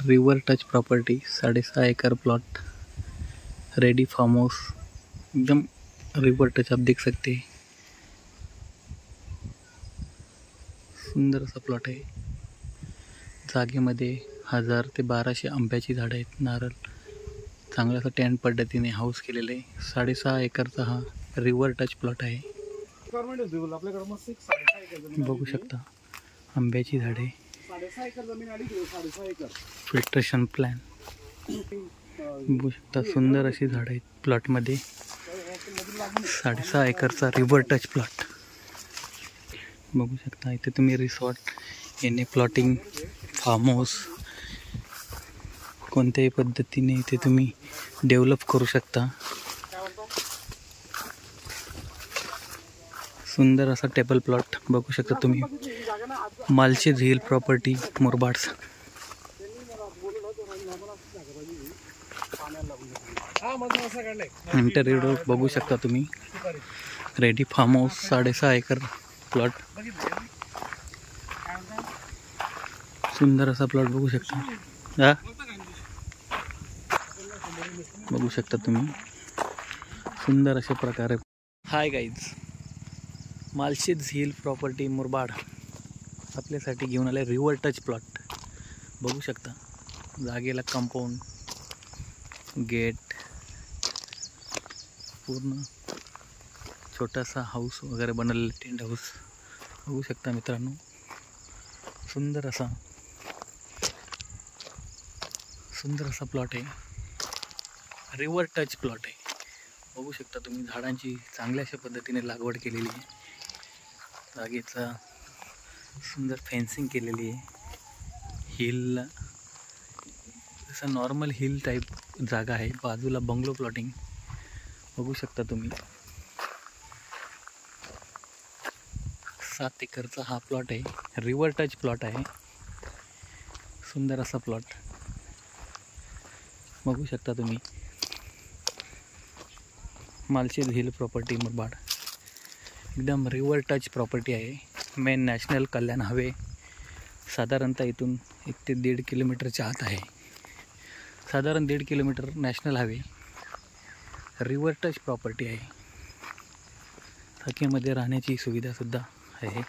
River touch property 6.5 एकड़ plot ready form house एकदम river touch आप देख सकते हैं। सुंदर असा प्लॉट आहे। जागेमध्ये 1000 ते 1200 आंब्याची झाडं आहेत। नारळ चांगल्या असा टेंट पद्धतीने हाऊस केलेलं आहे। 6.5 एकरचा हा रिवर टच प्लॉट आहे। बघू शकता आंब्याची झाडे, 6.5 जमीन आली, 6.5 फिल्ट्रेशन प्लॅन बघू शकता। सुंदर अशी झाडं आहेत प्लॉटमध्ये। 6.5 एकरचा रिवर टच प्लॉट बघू शकता। इथे तुम्ही रिसॉर्ट याने प्लॉटिंग फार्म हाऊस कोणत्याही पद्धतीने इथे तुम्ही डेव्हलप करू शकता। सुंदर असा टेबल प्लॉट बघू शकता तुम्ही। Malshej hill property Murbad. Interior बघू शकता तुम्ही। Ready farm house 6.5 acre plot. सुंदर असा प्लॉट बघू शकता। बघू शकता तुम्ही सुंदर अशा प्रकारे। Hi guys, Malshej hill property Murbad आपल्यासाठी घेऊन आले रिवर टच प्लॉट बघू शकता। जागेला कंपाऊंड, गेट, पूर्ण छोटासा हाऊस वगैरे बनवलेला टेंट हाऊस बघू शकता मित्रांनो। सुंदर असा प्लॉट आहे। रिवर टच प्लॉट आहे बघू शकता तुम्ही। झाडांची चांगल्या अशा पद्धतीने लागवड केलेली आहे। जागेचा सुंदर फेन्सिंग केलेली आहे। हिलला जसं नॉर्मल हिल टाईप जागा आहे। बाजूला बंगलो प्लॉटिंग बघू शकता तुम्ही। 7 एकरचा हा प्लॉट आहे। रिवर टच प्लॉट आहे। सुंदर असा प्लॉट बघू शकता तुम्ही। मालशेज हिल प्रॉपर्टी मुरबाड एकदम रिवर टच प्रॉपर्टी आहे। मेन नॅशनल कल्याण हवे साधारणतः इथून 1 ते 1.5 किलोमीटरच्या आत आहे। साधारण 1.5 kilometre national highway. River touch property आहे। टाकीमध्ये राहण्याची सुविधा सुद्धा आहे।